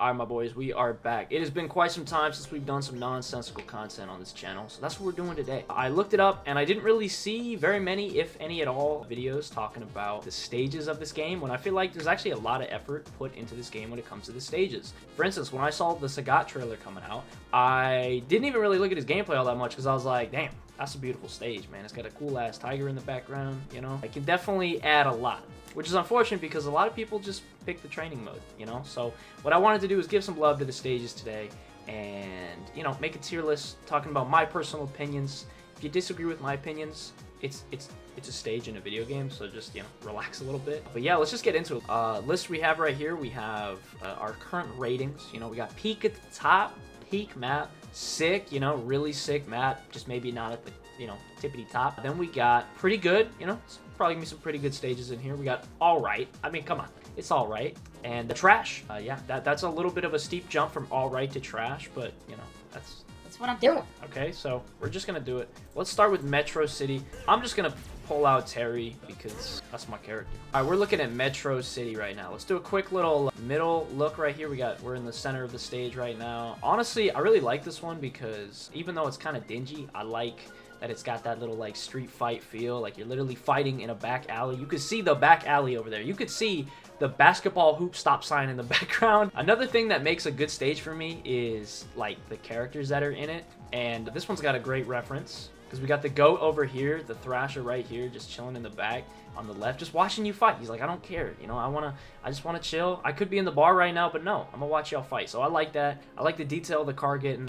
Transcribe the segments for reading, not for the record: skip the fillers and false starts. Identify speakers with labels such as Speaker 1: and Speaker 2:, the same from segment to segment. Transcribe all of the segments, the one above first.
Speaker 1: Alright, my boys, we are back. It has been quite some time since we've done some nonsensical content on this channel, so that's what we're doing today. I looked it up, and I didn't really see very many, if any at all, videos talking about the stages of this game, when I feel like there's actually a lot of effort put into this game when it comes to the stages. For instance, when I saw the Sagat trailer coming out, I didn't even really look at his gameplay all that much, because I was like, damn, that's a beautiful stage, man. It's got a cool-ass tiger in the background, you know? I can definitely add a lot, which is unfortunate because a lot of people just pick the training mode, you know? So what I wanted to do is give some love to the stages today and, you know, make a tier list talking about my personal opinions. If you disagree with my opinions, it's a stage in a video game, so just, you know, relax a little bit. But yeah, let's just get into it. List we have right here, we have our current ratings. You know, we got peak at the top, peak map, sick, you know, really sick map, just maybe not at the, you know, tippity top. Then we got pretty good, you know, it's probably gonna be some pretty good stages in here. We got all right. I mean, come on, it's all right. And the trash, yeah, that's a little bit of a steep jump from all right to trash, but you know, that's
Speaker 2: what I'm doing.
Speaker 1: Okay, so we're just gonna do it. Let's start with Metro City. I'm just gonna pull out Terry because that's my character. All right, we're looking at Metro City right now. Let's do a quick little middle look right here. We're in the center of the stage right now. Honestly, I really like this one because even though it's kind of dingy, I like that it's got that little like street fight feel. Like you're literally fighting in a back alley. You could see the back alley over there. You could see the basketball hoop stop sign in the background. Another thing that makes a good stage for me is like the characters that are in it. And this one's got a great reference because we got the goat over here, the thrasher right here, just chilling in the back on the left, just watching you fight. He's like, I don't care, you know, I just want to chill. I could be in the bar right now, but no, I'm gonna watch y'all fight. So I like that. I like the detail of the car getting,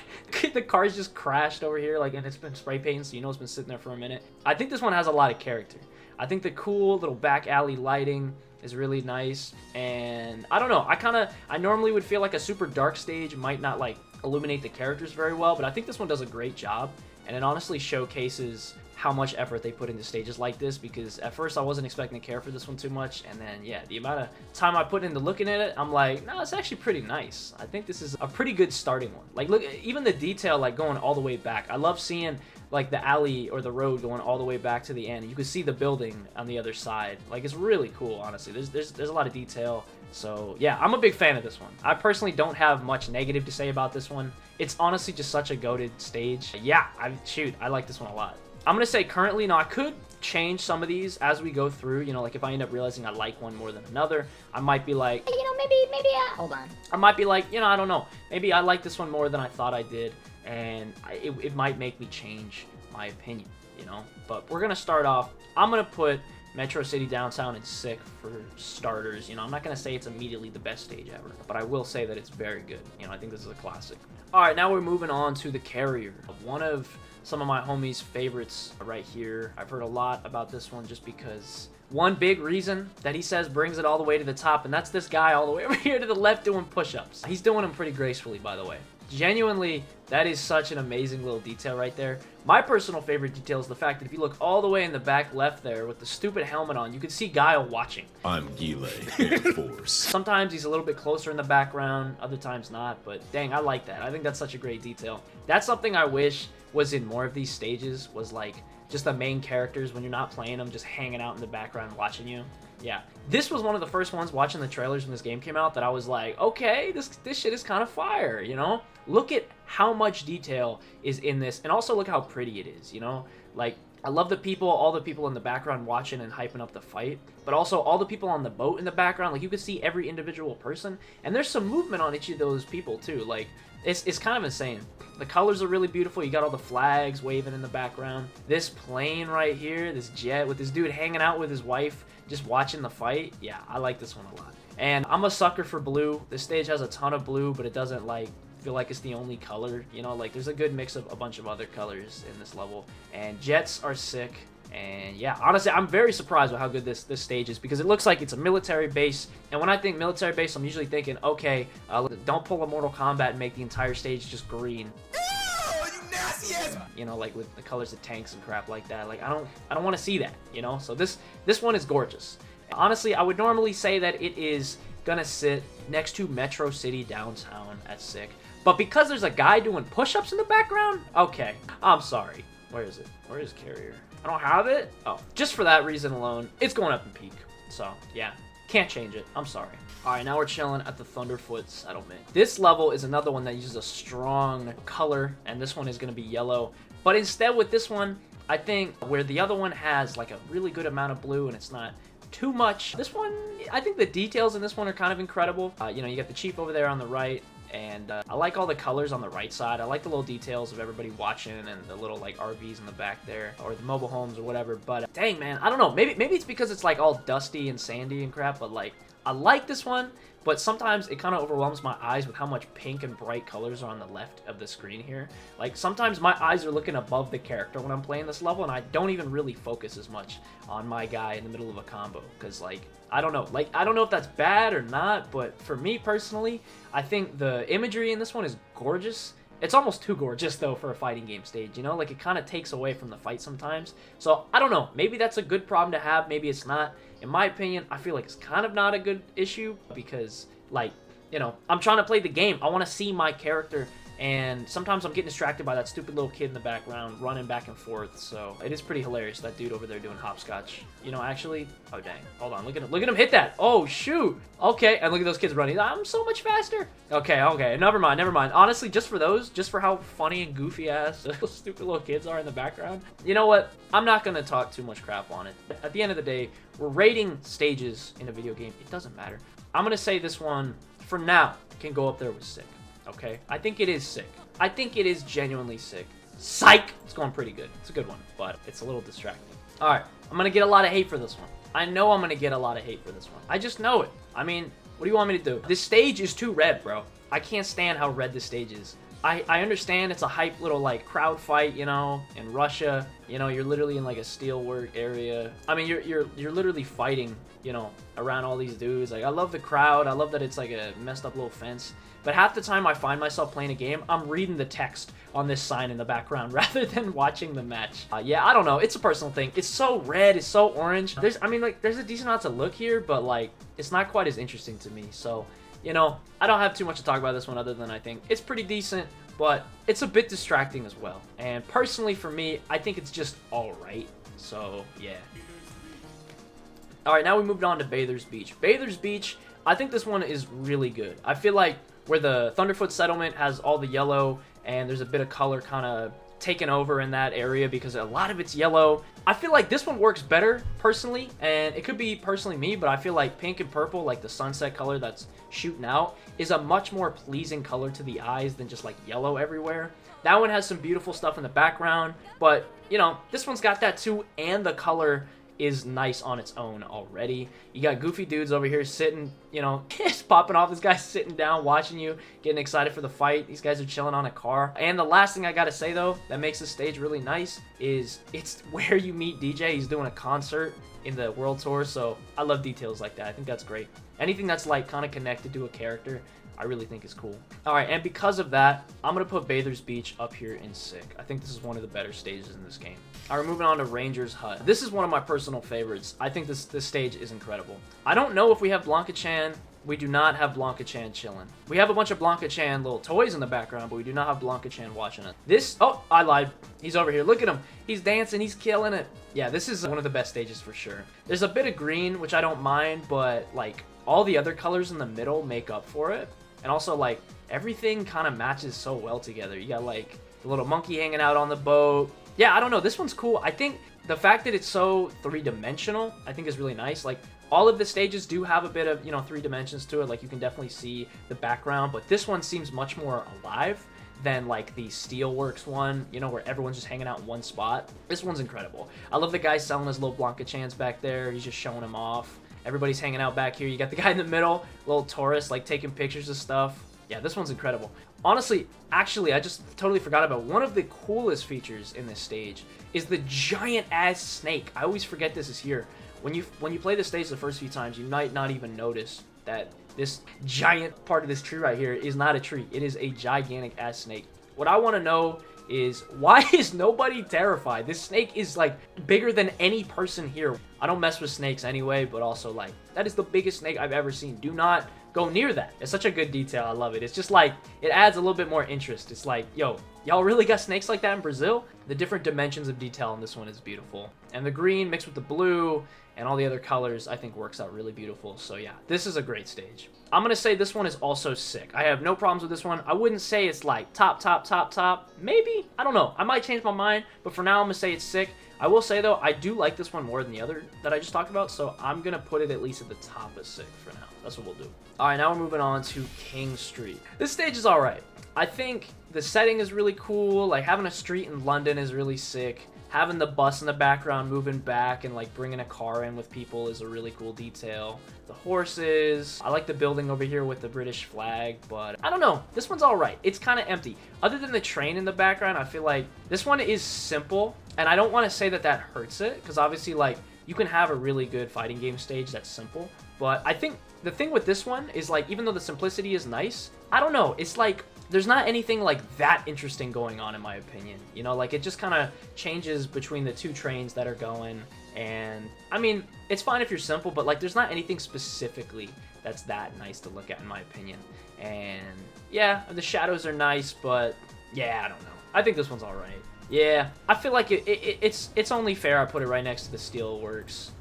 Speaker 1: the car's just crashed over here, like, and it's been spray painted, so you know it's been sitting there for a minute. I think this one has a lot of character. I think the cool little back alley lighting is really nice, and I don't know, I normally would feel like a super dark stage might not like illuminate the characters very well, but I think this one does a great job, and it honestly showcases how much effort they put into stages like this, because at first I wasn't expecting to care for this one too much, and then yeah, the amount of time I put into looking at it, I'm like, no, it's actually pretty nice. I think this is a pretty good starting one. Like, look, even the detail, like going all the way back. I love seeing like the alley or the road going all the way back to the end. You can see the building on the other side. Like, it's really cool, honestly. There's a lot of detail. So yeah, I'm a big fan of this one. I personally don't have much negative to say about this one. It's honestly just such a goated stage. Yeah, I like this one a lot. I'm gonna say currently, now I could change some of these as we go through, you know, like if I end up realizing I like one more than another, I might be like,
Speaker 2: you know, maybe, hold on.
Speaker 1: I might be like, you know, I don't know, maybe I like this one more than I thought I did, and it might make me change my opinion, you know. But we're gonna start off, I'm gonna put Metro City Downtown in sick for starters. You know, I'm not gonna say it's immediately the best stage ever, but I will say that it's very good. You know, I think this is a classic. All right, now we're moving on to the Carrier, one of some of my homies' favorites right here. I've heard a lot about this one just because one big reason that he says brings it all the way to the top, and that's this guy all the way over here to the left doing push-ups. He's doing them pretty gracefully, by the way. Genuinely, that is such an amazing little detail right there. My personal favorite detail is the fact that if you look all the way in the back left there with the stupid helmet on, you can see Guile watching.
Speaker 3: I'm Gile, Air Force.
Speaker 1: Sometimes he's a little bit closer in the background, other times not, but dang, I like that. I think that's such a great detail. That's something I wish was in more of these stages, was like just the main characters when you're not playing them, just hanging out in the background watching you. Yeah, this was one of the first ones watching the trailers when this game came out that I was like, okay, this shit is kind of fire, you know? Look at how much detail is in this, and also look how pretty it is, you know? Like, I love the people, all the people in the background watching and hyping up the fight, but also all the people on the boat in the background. Like, you can see every individual person, and there's some movement on each of those people too. Like, it's kind of insane. The colors are really beautiful. You got all the flags waving in the background. This plane right here, this jet with this dude hanging out with his wife, just watching the fight. Yeah, I like this one a lot. And I'm a sucker for blue. This stage has a ton of blue, but it doesn't like feel like it's the only color, you know, like there's a good mix of a bunch of other colors in this level, and jets are sick. And yeah, honestly, I'm very surprised with how good this stage is, because it looks like it's a military base, and when I think military base, I'm usually thinking, okay, don't pull a Mortal Kombat and make the entire stage just green. You know, like with the colors of tanks and crap like that. Like, I don't want to see that, you know. So this one is gorgeous. Honestly, I would normally say that it is gonna sit next to Metro City Downtown at sick, but because there's a guy doing push-ups in the background, okay, I'm sorry. Where is it? Where is Carrier? I don't have it? Oh, just for that reason alone, it's going up in peak. So, yeah, can't change it. I'm sorry. Alright, now we're chilling at the Thunderfoot settlement. This level is another one that uses a strong color, and this one is going to be yellow. But instead with this one, I think where the other one has like a really good amount of blue and it's not too much, this one, I think the details in this one are kind of incredible. You know, you got the chief over there on the right, and I like all the colors on the right side. I like the little details of everybody watching and the little like RVs in the back there, or the mobile homes or whatever. But dang, man, I don't know. Maybe it's because it's like all dusty and sandy and crap, but like I like this one. But sometimes it kind of overwhelms my eyes with how much pink and bright colors are on the left of the screen here. Like, sometimes my eyes are looking above the character when I'm playing this level, and I don't even really focus as much on my guy in the middle of a combo. Because, like, I don't know. Like, I don't know if that's bad or not, but for me personally, I think the imagery in this one is gorgeous. It's almost too gorgeous, though, for a fighting game stage, you know? Like, it kind of takes away from the fight sometimes. So, I don't know. Maybe that's a good problem to have. Maybe it's not. In my opinion, I feel like it's kind of not a good issue because, like, you know, I'm trying to play the game. I want to see my character, and sometimes I'm getting distracted by that stupid little kid in the background running back and forth. So it is pretty hilarious, that dude over there doing hopscotch. You know, actually, oh dang, hold on, look at him hit that. Oh shoot. Okay, and look at those kids running. I'm so much faster. Okay, never mind. Honestly, just for how funny and goofy ass those stupid little kids are in the background. You know what? I'm not gonna talk too much crap on it. At the end of the day, we're rating stages in a video game. It doesn't matter. I'm gonna say this one, for now, can go up there with sick. Okay? I think it is sick. I think it is genuinely sick. Psych! It's going pretty good. It's a good one, but it's a little distracting. Alright, I'm gonna get a lot of hate for this one. I know I'm gonna get a lot of hate for this one. I just know it. I mean, what do you want me to do? This stage is too red, bro. I can't stand how red this stage is. I understand it's a hype little, like, crowd fight, you know, in Russia. You know, you're literally in, like, a steelwork area. I mean, you're literally fighting, you know, around all these dudes. Like, I love the crowd. I love that it's, like, a messed up little fence. But half the time I find myself playing a game, I'm reading the text on this sign in the background rather than watching the match. Yeah, I don't know. It's a personal thing. It's so red. It's so orange. There's a decent amount to look here, but, like, it's not quite as interesting to me. So, you know, I don't have too much to talk about this one other than I think it's pretty decent, but it's a bit distracting as well. And personally for me, I think it's just alright. So, yeah. Alright, now we moved on to Bather's Beach. Bather's Beach, I think this one is really good. I feel like where the Thunderfoot settlement has all the yellow and there's a bit of color kind of taken over in that area because a lot of it's yellow. I feel like this one works better personally, and it could be personally me, but I feel like pink and purple, like the sunset color that's shooting out, is a much more pleasing color to the eyes than just like yellow everywhere. That one has some beautiful stuff in the background, but you know, this one's got that too, and the color is nice on its own already. You got goofy dudes over here sitting, you know, just popping off. This guy's sitting down watching you, getting excited for the fight. These guys are chilling on a car. And the last thing I gotta say though, that makes this stage really nice, is it's where you meet DJ. He's doing a concert in the world tour, so I love details like that. I think that's great. Anything that's like kind of connected to a character, I really think is cool. Alright, and because of that, I'm going to put Bather's Beach up here in sick. I think this is one of the better stages in this game. Alright, moving on to Ranger's Hut. This is one of my personal favorites. I think this stage is incredible. I don't know if we have Blanka-chan. We do not have Blanka-chan chilling. We have a bunch of Blanka-chan little toys in the background, but we do not have Blanka-chan watching it. This, oh, I lied. He's over here. Look at him. He's dancing. He's killing it. Yeah, this is one of the best stages for sure. There's a bit of green, which I don't mind, but like all the other colors in the middle make up for it. And also, like, everything kind of matches so well together. You got, like, the little monkey hanging out on the boat. Yeah, I don't know. This one's cool. I think the fact that it's so three-dimensional, I think is really nice. Like, all of the stages do have a bit of, you know, 3 dimensions to it. Like, you can definitely see the background. But this one seems much more alive than, like, the Steelworks one, you know, where everyone's just hanging out in one spot. This one's incredible. I love the guy selling his little Blanka-chans back there. He's just showing them off. Everybody's hanging out back here. You got the guy in the middle, little tourist, like, taking pictures of stuff. Yeah, this one's incredible. Honestly, actually, I just totally forgot about one of the coolest features in this stage is the giant-ass snake. I always forget this is here. When you play this stage the first few times, you might not even notice that this giant part of this tree right here is not a tree. It is a gigantic-ass snake. What I want to know is, why is nobody terrified? This snake is, like, bigger than any person here. I don't mess with snakes anyway, but also, like, that is the biggest snake I've ever seen. Do not go near that. It's such a good detail. I love it. It's just like, it adds a little bit more interest. It's like, yo, y'all really got snakes like that in Brazil? The different dimensions of detail in this one is beautiful. And the green mixed with the blue and all the other colors, I think works out really beautiful. So yeah, this is a great stage. I'm going to say this one is also sick. I have no problems with this one. I wouldn't say it's like top. Maybe. I don't know. I might change my mind, but for now I'm going to say it's sick. I will say, though, I do like this one more than the other that I just talked about, so I'm going to put it at least at the top of sick for now. That's what we'll do. All right, now we're moving on to King Street. This stage is all right. I think the setting is really cool. Like, having a street in London is really sick. Having the bus in the background moving back and like bringing a car in with people is a really cool detail. The horses. I like the building over here with the British flag, but I don't know. This one's all right. It's kind of empty. Other than the train in the background, I feel like this one is simple, and I don't want to say that that hurts it, because obviously like you can have a really good fighting game stage that's simple, but I think the thing with this one is like, even though the simplicity is nice, I don't know. It's like, there's not anything like that interesting going on, in my opinion. You know, like it just kind of changes between the two trains that are going. And I mean, it's fine if you're simple, but like there's not anything specifically that's that nice to look at, in my opinion. And yeah, the shadows are nice, but yeah, I don't know. I think this one's all right. Yeah, I feel like it's only fair I put it right next to the Steelworks.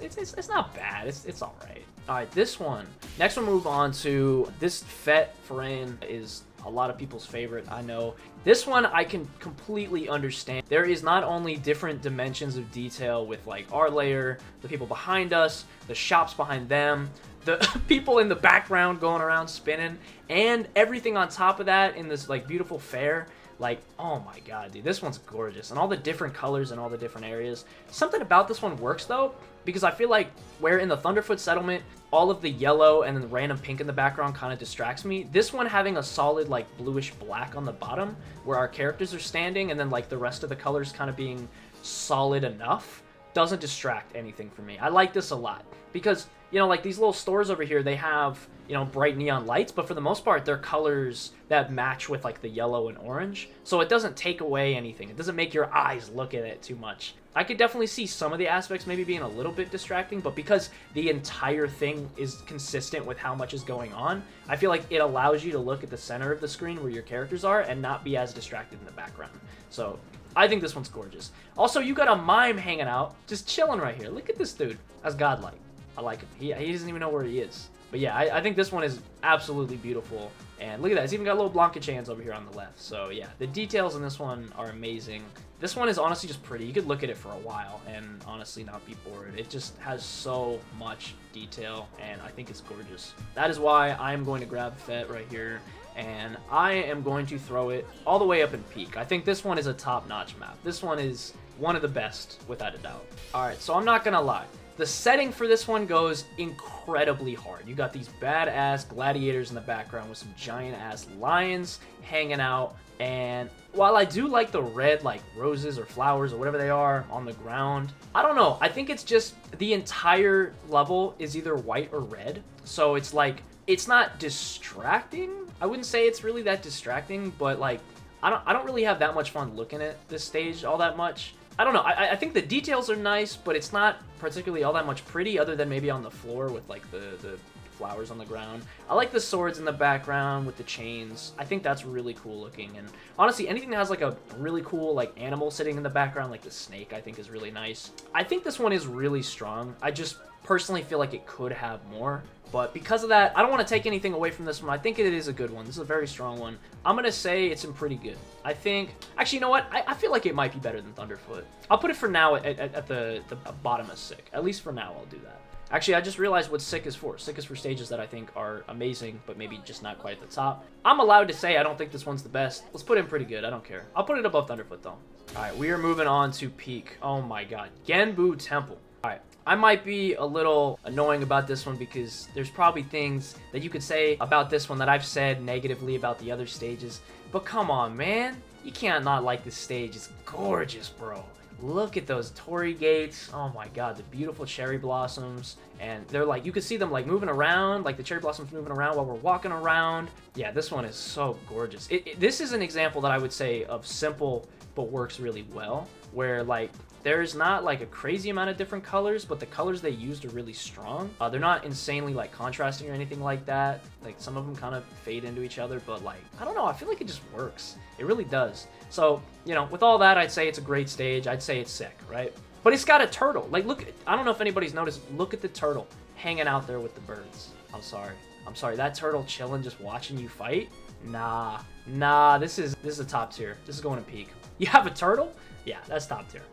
Speaker 1: It's not bad. It's all right. All right, this one. Next one, move on to this Fet Forain is a lot of people's favorite, I know. This one I can completely understand. There is not only different dimensions of detail with like our layer, the people behind us, the shops behind them, the people in the background going around spinning, and everything on top of that in this like beautiful fair. Like, oh my god, dude, this one's gorgeous. And all the different colors and all the different areas. Something about this one works, though, because I feel like where in the Thunderfoot settlement, all of the yellow and then the random pink in the background kind of distracts me. This one having a solid, like, bluish black on the bottom, where our characters are standing, and then, like, the rest of the colors kind of being solid enough, doesn't distract anything for me. I like this a lot. Because, you know, like, these little stores over here, they have, you know, bright neon lights, but for the most part, they're colors that match with, like, the yellow and orange. So it doesn't take away anything. It doesn't make your eyes look at it too much. I could definitely see some of the aspects maybe being a little bit distracting, but because the entire thing is consistent with how much is going on, I feel like it allows you to look at the center of the screen where your characters are and not be as distracted in the background. So I think this one's gorgeous. Also, you got a mime hanging out, just chilling right here. Look at this dude. That's godlike. I like him. He doesn't even know where he is. But yeah, I think this one is absolutely beautiful. And look at that. It's even got little Blanka chains over here on the left. So yeah, the details in this one are amazing. This one is honestly just pretty. You could look at it for a while and honestly not be bored. It just has so much detail, and I think it's gorgeous. That is why I am going to grab Fet right here, and I am going to throw it all the way up in peak. I think this one is a top-notch map. This one is one of the best, without a doubt. All right, so I'm not going to lie. The setting for this one goes incredibly hard. You got these badass gladiators in the background with some giant-ass lions hanging out. And while I do like the red, like, roses or flowers or whatever they are on the ground, I don't know. I think it's just the entire level is either white or red. So it's like, it's not distracting. I wouldn't say it's really that distracting, but, like, I don't really have that much fun looking at this stage all that much. I don't know. I think the details are nice, but it's not particularly all that much pretty, other than maybe on the floor with like the flowers on the ground. I like the swords in the background with the chains. I think that's really cool looking. And honestly, anything that has like a really cool like animal sitting in the background, like the snake, I think is really nice. I think this one is really strong. I just personally feel like it could have more. But because of that, I don't want to take anything away from this one. I think it is a good one. This is a very strong one. I'm going to say it's in pretty good. I think... Actually, you know what? I feel like it might be better than Thunderfoot. I'll put it for now at the bottom of sick. At least for now, I'll do that. Actually, I just realized what sick is for. Sick is for stages that I think are amazing, but maybe just not quite at the top. I'm allowed to say I don't think this one's the best. Let's put it in pretty good. I don't care. I'll put it above Thunderfoot, though. All right, we are moving on to peak. Oh, my God. Genboo Temple. All right. I might be a little annoying about this one because there's probably things that you could say about this one that I've said negatively about the other stages. But come on, man. You can't not like this stage. It's gorgeous, bro. Look at those torii gates. Oh my god, the beautiful cherry blossoms And they're like, you can see them like moving around, like the cherry blossoms moving around while we're walking around. Yeah, this one is so gorgeous. This is an example that I would say of simple but works really well, where like there's not like a crazy amount of different colors, but the colors they used are really strong. They're not insanely like contrasting or anything like that. Like some of them kind of fade into each other, but like, I don't know, I feel like it just works. It really does. So, you know, with all that, I'd say it's a great stage. I'd say it's sick, right? But it's got a turtle. Like, look, I don't know if anybody's noticed, look at the turtle hanging out there with the birds. I'm sorry, that turtle chilling just watching you fight? Nah, this is a top tier. This is going to peak. You have a turtle? Yeah, that's top tier.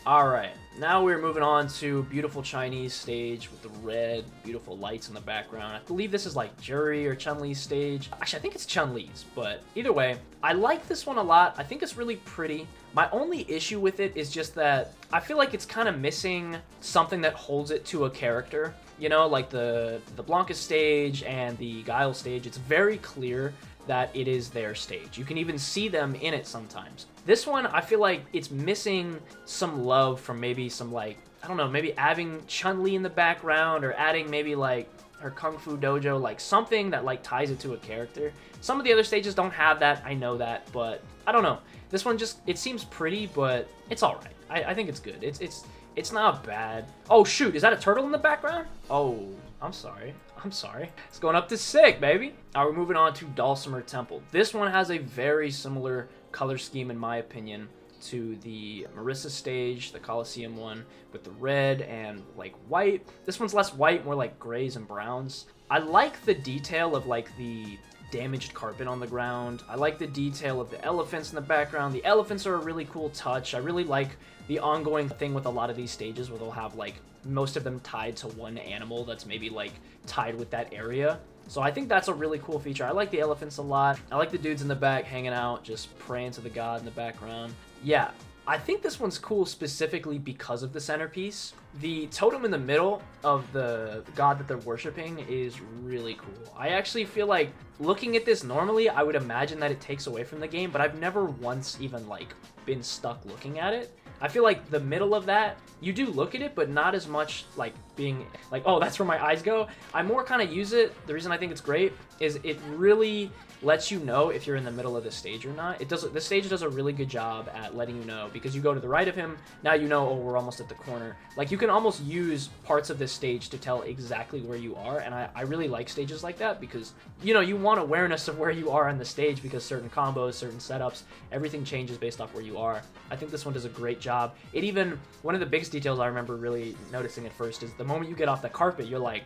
Speaker 1: Alright, now we're moving on to beautiful Chinese stage with the red, beautiful lights in the background. I believe this is like Jury or Chun-Li's stage. Actually, I think it's Chun-Li's, but either way, I like this one a lot. I think it's really pretty. My only issue with it is just that I feel like it's kind of missing something that holds it to a character. You know, like the Blanka stage and the Guile stage, it's very clear that it is their stage. You can even see them in it sometimes. This one, I feel like it's missing some love from maybe some like, I don't know, maybe adding Chun-Li in the background or adding maybe like her Kung Fu Dojo, like something that like ties it to a character. Some of the other stages don't have that, I know that, but I don't know. This one just, it seems pretty, but it's all right. I think it's good. It's not bad. Oh shoot, is that a turtle in the background? Oh, I'm sorry. It's going up to sick, baby. All right, we're moving on to Dhalsim Temple. This one has a very similar color scheme, in my opinion, to the Marissa stage, the Coliseum one, with the red and like white. This one's less white, more like grays and browns. I like the detail of like the damaged carpet on the ground. I like the detail of the elephants in the background. The elephants are a really cool touch. I really like the ongoing thing with a lot of these stages where they'll have like most of them tied to one animal that's maybe like tied with that area. So I think that's a really cool feature. I like the elephants a lot. I like the dudes in the back hanging out, just praying to the god in the background. Yeah, I think this one's cool specifically because of the centerpiece. The totem in the middle of the god that they're worshiping is really cool. I actually feel like looking at this normally, I would imagine that it takes away from the game, but I've never once even like been stuck looking at it. I feel like the middle of that, you do look at it, but not as much like being like, oh, that's where my eyes go. I more kind of use it. The reason I think it's great is it really lets you know if you're in the middle of the stage or not. The stage does a really good job at letting you know, because you go to the right of him, now you know, oh, we're almost at the corner. Like, you can almost use parts of this stage to tell exactly where you are, and I really like stages like that because, you know, you want awareness of where you are on the stage because certain combos, certain setups, everything changes based off where you are. I think this one does a great job. It even, one of the biggest details I remember really noticing at first is the moment you get off the carpet, you're like,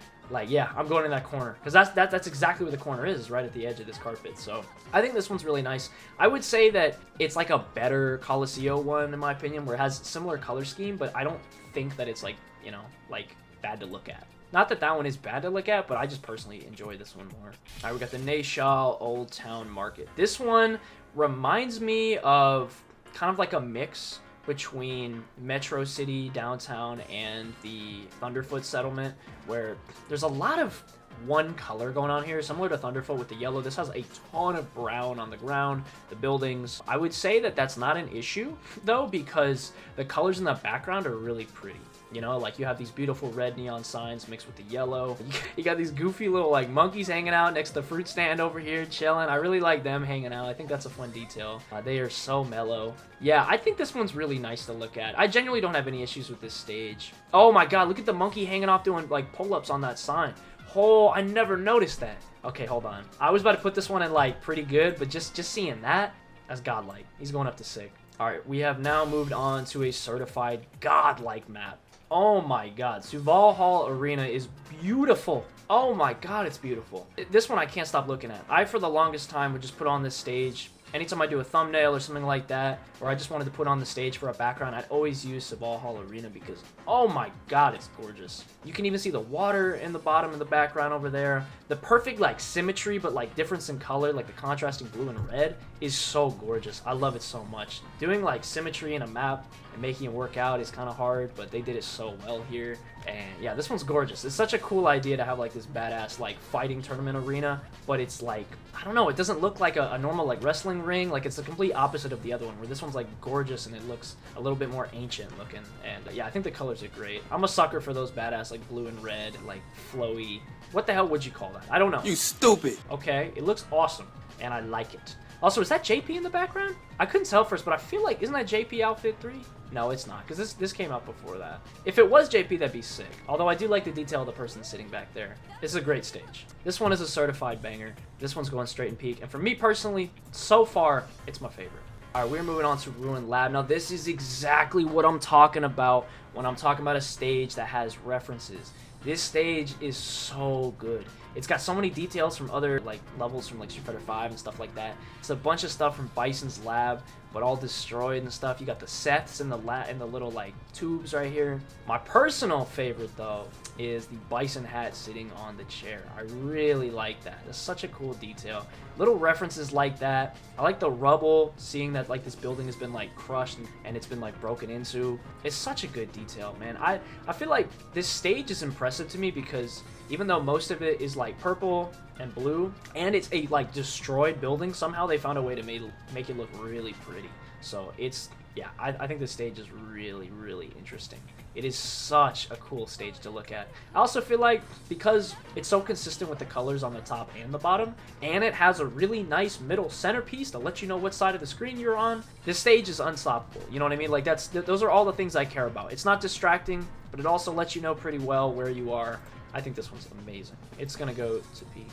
Speaker 1: yeah, I'm going in that corner, because that's exactly where the corner is, right at the edge of this carpet. So I think this one's really nice. I would say that it's like a better Coliseum one, in my opinion, where it has similar color scheme, but I don't think that it's like, you know, like bad to look at. Not that that one is bad to look at, but I just personally enjoy this one more. All right, we got the Naishal Oldtown Market. This one reminds me of kind of like a mix between Metro City, downtown, and the Thunderfoot settlement, where there's a lot of one color going on here, similar to Thunderfoot with the yellow. This has a ton of brown on the ground, the buildings. I would say that that's not an issue, though, because the colors in the background are really pretty. You know, like you have these beautiful red neon signs mixed with the yellow. You got these goofy little like monkeys hanging out next to the fruit stand over here chilling. I really like them hanging out. I think that's a fun detail. They are so mellow. Yeah, I think this one's really nice to look at. I genuinely don't have any issues with this stage. Oh my god, look at the monkey hanging off doing like pull-ups on that sign. Oh, I never noticed that. Okay, hold on. I was about to put this one in like pretty good, but just seeing that, that's godlike. He's going up to sick. All right, we have now moved on to a certified godlike map. Oh my god, Sabalh Arena is beautiful. Oh my god, it's beautiful. This one I can't stop looking at. I, for the longest time, would just put on this stage. Anytime I do a thumbnail or something like that, or I just wanted to put on the stage for a background, I'd always use Sabalh Arena because, oh my god, it's gorgeous. You can even see the water in the bottom of the background over there. The perfect, like, symmetry, but, like, difference in color, like the contrasting blue and red, is so gorgeous. I love it so much. Doing, like, symmetry in a map and making it work out is kind of hard, but they did it so well here. And, yeah, this one's gorgeous. It's such a cool idea to have, like, this badass, like, fighting tournament arena, but it's, like, I don't know, it doesn't look like a normal, like, wrestling Ring. Like, it's the complete opposite of the other one, where this one's like gorgeous and it looks a little bit more ancient looking. And yeah, I think the colors are great. I'm a sucker for those badass like blue and red, like flowy. What the hell would you call that? I don't know.
Speaker 4: You stupid.
Speaker 1: Okay, it looks awesome and I like it. Also, is that JP in the background? I couldn't tell first, but I feel like, isn't that JP outfit 3? No, it's not, because this came out before that. If it was JP, that'd be sick. Although I do like the detail of the person sitting back there. This is a great stage. This one is a certified banger. This one's going straight in peak. And for me personally, so far, it's my favorite. All right, we're moving on to Ruin Lab. Now, this is exactly what I'm talking about when I'm talking about a stage that has references. This stage is so good. It's got so many details from other like levels from like Street Fighter 5 and stuff like that. It's a bunch of stuff from Bison's lab, but all destroyed and stuff. You got the Seths in the little like tubes right here. My personal favorite though is the Bison hat sitting on the chair. I really like that. That's such a cool detail. Little references like that. I like the rubble, seeing that like this building has been like crushed and it's been like broken into. It's such a good detail, man. I feel like this stage is impressive to me because even though most of it is like purple and blue and it's a like destroyed building, somehow they found a way to make it look really pretty. So it's, yeah, I think this stage is really, really interesting. It is such a cool stage to look at. I also feel like because it's so consistent with the colors on the top and the bottom, and it has a really nice middle centerpiece to let you know what side of the screen you're on, this stage is unstoppable. You know what I mean? Like those are all the things I care about. It's not distracting, but it also lets you know pretty well where you are. I think this one's amazing. It's gonna go to peak.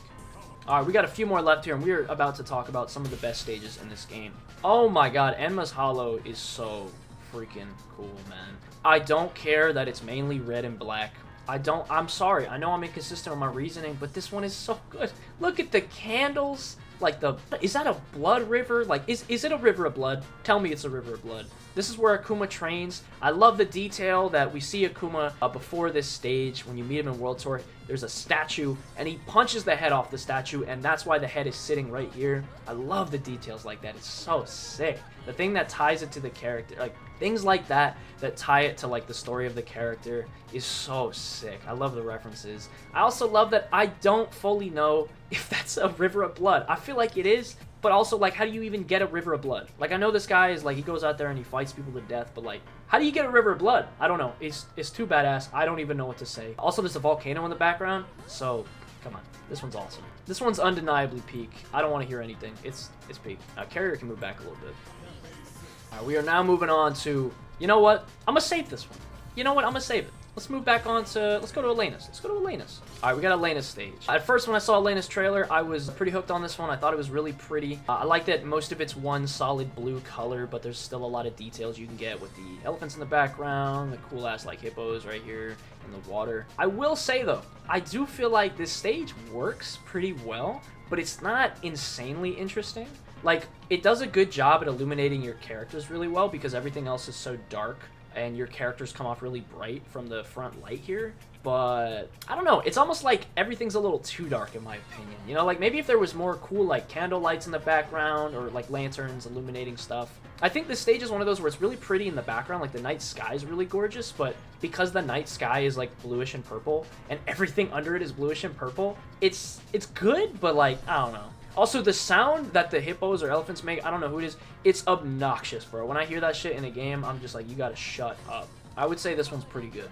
Speaker 1: All right, we got a few more left here, and we're about to talk about some of the best stages in this game. Oh my god, Enma's Hollow is so freaking cool, man. I don't care that it's mainly red and black. I'm sorry, I know I'm inconsistent with my reasoning, but this one is so good. Look at the candles. Like is that a blood river? Like, is it a river of blood? Tell me it's a river of blood. This is where Akuma trains. I love the detail that we see Akuma before this stage. When you meet him in World Tour, there's a statue, and he punches the head off the statue, and that's why the head is sitting right here. I love the details like that. It's so sick. The thing that ties it to the character, like things like that tie it to like the story of the character is so sick. I love the references. I also love that I don't fully know if that's a river of blood. I feel like it is, but also like how do you even get a river of blood? Like I know this guy is like he goes out there and he fights people to death, but like how do you get a river of blood? I don't know. It's too badass. I don't even know what to say. Also, there's a volcano in the background, so come on. This one's awesome. This one's undeniably peak. I don't want to hear anything. It's peak. Carrier can move back a little bit. All right, we are now moving on to, you know what? I'm gonna save this one. You know what? I'm gonna save it. Let's move back on to, let's go to Elena's. All right, we got Elena's stage. At first, when I saw Elena's trailer, I was pretty hooked on this one. I thought it was really pretty. I like that most of it's one solid blue color, but there's still a lot of details you can get with the elephants in the background, the cool-ass, like, hippos right here in the water. I will say, though, I do feel like this stage works pretty well, but it's not insanely interesting. Like, it does a good job at illuminating your characters really well because everything else is so dark and your characters come off really bright from the front light here. But I don't know, it's almost like everything's a little too dark in my opinion. You know, like maybe if there was more cool like candle lights in the background or like lanterns illuminating stuff. I think this stage is one of those where it's really pretty in the background, like the night sky is really gorgeous, but because the night sky is like bluish and purple and everything under it is bluish and purple, it's good, but like, I don't know. Also, the sound that the hippos or elephants make, I don't know who it is, it's obnoxious, bro. When I hear that shit in a game, I'm just like, you gotta shut up. I would say this one's pretty good.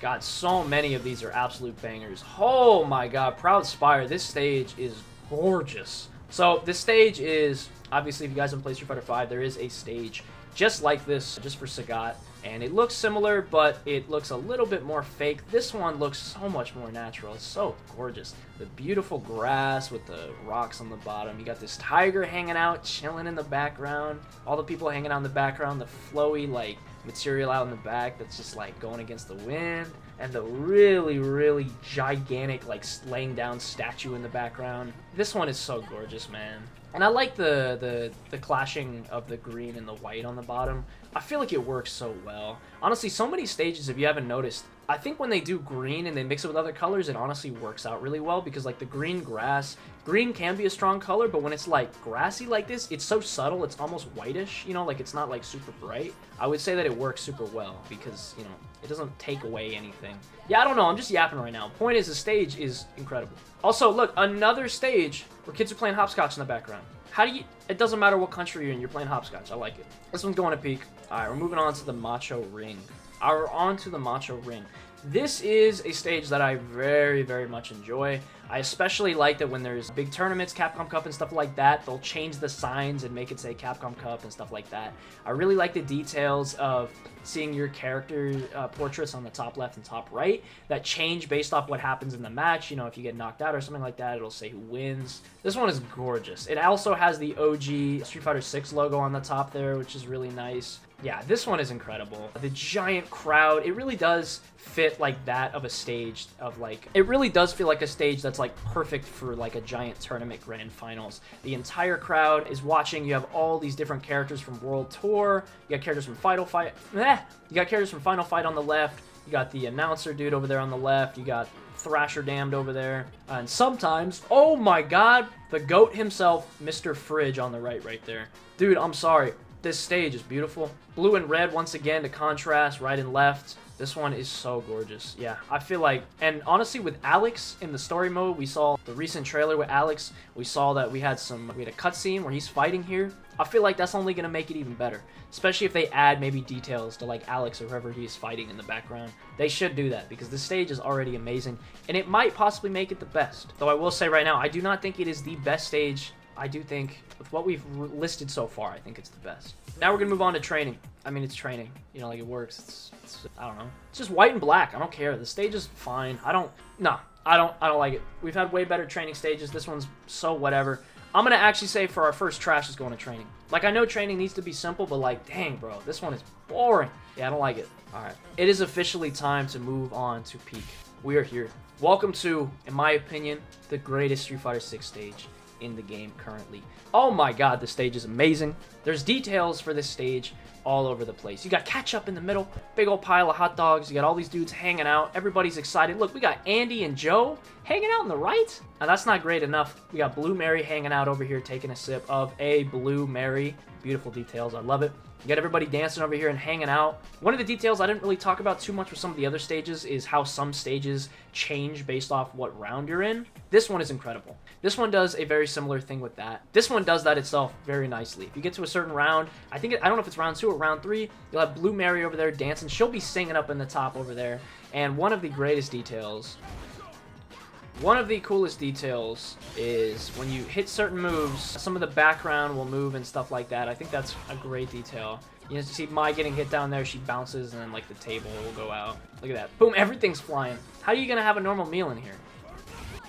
Speaker 1: God, so many of these are absolute bangers. Oh my god, Proud Spire, this stage is gorgeous. So, this stage is, obviously, if you guys haven't played Street Fighter 5, there is a stage just like this, just for Sagat. And it looks similar, but it looks a little bit more fake. This one looks so much more natural. It's so gorgeous. The beautiful grass with the rocks on the bottom. You got this tiger hanging out, chilling in the background. All the people hanging out in the background. The flowy, like, material out in the back that's just, like, going against the wind. And the really, really gigantic, like, laying down statue in the background. This one is so gorgeous, man. And I like the clashing of the green and the white on the bottom. I feel like it works so well. Honestly, so many stages, if you haven't noticed, I think when they do green and they mix it with other colors, it honestly works out really well because like the green grass, green can be a strong color, but when it's like grassy like this, it's so subtle, it's almost whitish, you know, like it's not like super bright. I would say that it works super well because, you know, it doesn't take away anything. Yeah, I don't know, I'm just yapping right now. Point is, the stage is incredible. Also, look, another stage where kids are playing hopscotch in the background. How do you, it doesn't matter what country you're in, you're playing hopscotch. I like it. This one's going to peak. All right, we're moving on to the Macho Ring. We're on to the Macho Ring. This is a stage that I very, very much enjoy. I especially like that when there's big tournaments, Capcom Cup and stuff like that, they'll change the signs and make it say Capcom Cup and stuff like that. I really like the details of seeing your character portraits on the top left and top right that change based off what happens in the match. You know, if you get knocked out or something like that, it'll say who wins. This one is gorgeous. It also has the OG Street Fighter 6 logo on the top there, which is really nice. Yeah, this one is incredible. The giant crowd, it really does fit like that of a stage of like, it really does feel like a stage that's like perfect for like a giant tournament grand finals. The entire crowd is watching. You have all these different characters from World Tour. You got characters from Final Fight. You got characters from Final Fight on the left. You got the announcer dude over there on the left. You got Thrasher Damned over there. And sometimes, oh my god, the GOAT himself, Mr. Fridge on the right there. Dude, I'm sorry. This stage is beautiful. Blue and red once again to contrast right and left. This one is so gorgeous. Yeah, I feel like, and honestly with Alex in the story mode, we saw the recent trailer with Alex. We saw that we had a cutscene where he's fighting here. I feel like that's only going to make it even better, especially if they add maybe details to like Alex or whoever he's fighting in the background. They should do that because the stage is already amazing and it might possibly make it the best. Though I will say right now, I do not think it is the best stage. I do think, with what we've listed so far, I think it's the best. Now we're going to move on to training. I mean, it's training. You know, like, it works. It's I don't know. It's just white and black. I don't care. The stage is fine. I don't like it. We've had way better training stages. This one's so whatever. I'm going to actually say for our first trash is going to training. Like, I know training needs to be simple, but, like, dang, bro, this one is boring. Yeah, I don't like it. All right. It is officially time to move on to peak. We are here. Welcome to, in my opinion, the greatest Street Fighter 6 stage in the game currently. Oh my god, the stage is amazing. There's details for this stage all over the place. You got ketchup in the middle, big old pile of hot dogs. You got all these dudes hanging out. Everybody's excited. Look, we got Andy and Joe hanging out on the right. Now, that's not great enough. We got Blue Mary hanging out over here, taking a sip of a Blue Mary. Beautiful details. I love it. You got everybody dancing over here and hanging out. One of the details I didn't really talk about too much with some of the other stages is how some stages change based off what round you're in. This one is incredible. This one does a very similar thing with that. This one does that itself very nicely. If you get to a certain round, I don't know if it's round 2 or round 3, you'll have Blue Mary over there dancing. She'll be singing up in the top over there. And one of the greatest details, one of the coolest details is when you hit certain moves, some of the background will move and stuff like that. I think that's a great detail. You see Mai getting hit down there, she bounces and then like the table will go out. Look at that. Boom, everything's flying. How are you going to have a normal meal in here?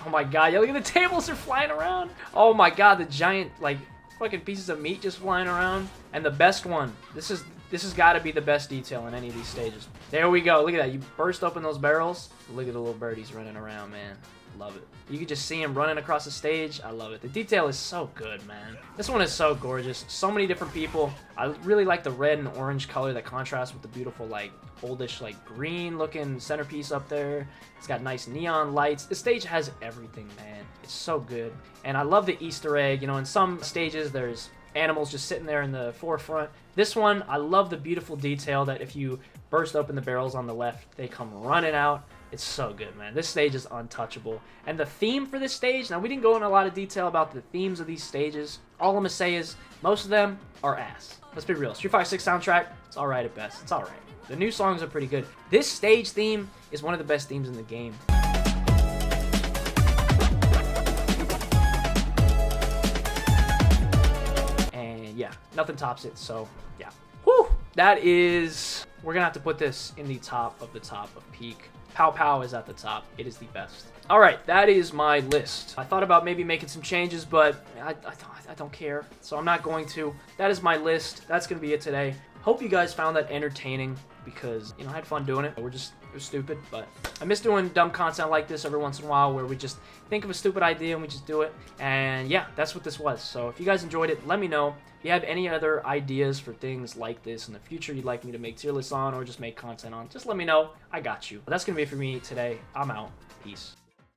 Speaker 1: Oh my god, yeah, look at the tables are flying around. Oh my god, the giant like fucking pieces of meat just flying around. And the best one, this has got to be the best detail in any of these stages. There we go. Look at that. You burst open those barrels. Look at the little birdies running around, man. Love it. You can just see him running across the stage. I love it. The detail is so good, man. This one is so gorgeous. So many different people. I really like the red and orange color that contrasts with the beautiful, like, oldish, like, green-looking centerpiece up there. It's got nice neon lights. The stage has everything, man. It's so good. And I love the Easter egg. You know, in some stages, there's animals just sitting there in the forefront. This one, I love the beautiful detail that if you burst open the barrels on the left, they come running out. It's so good, man. This stage is untouchable. And the theme for this stage, now we didn't go into a lot of detail about the themes of these stages. All I'm going to say is most of them are ass. Let's be real. Street Fighter 6 soundtrack, it's alright at best. It's alright. The new songs are pretty good. This stage theme is one of the best themes in the game. And yeah, nothing tops it, so yeah. Whew! That is... We're going to have to put this in the top of peak. Pow Pow is at the top. It is the best. All right, that is my list. I thought about maybe making some changes, but I don't care, so I'm not going to. That is my list. That's going to be it today. Hope you guys found that entertaining because, you know, I had fun doing it. It was stupid, but I miss doing dumb content like this every once in a while where we just think of a stupid idea and we just do it. And yeah, that's what this was. So if you guys enjoyed it, let me know. If you have any other ideas for things like this in the future you'd like me to make tier lists on or just make content on, just let me know. I got you. But that's going to be it for me today. I'm out. Peace.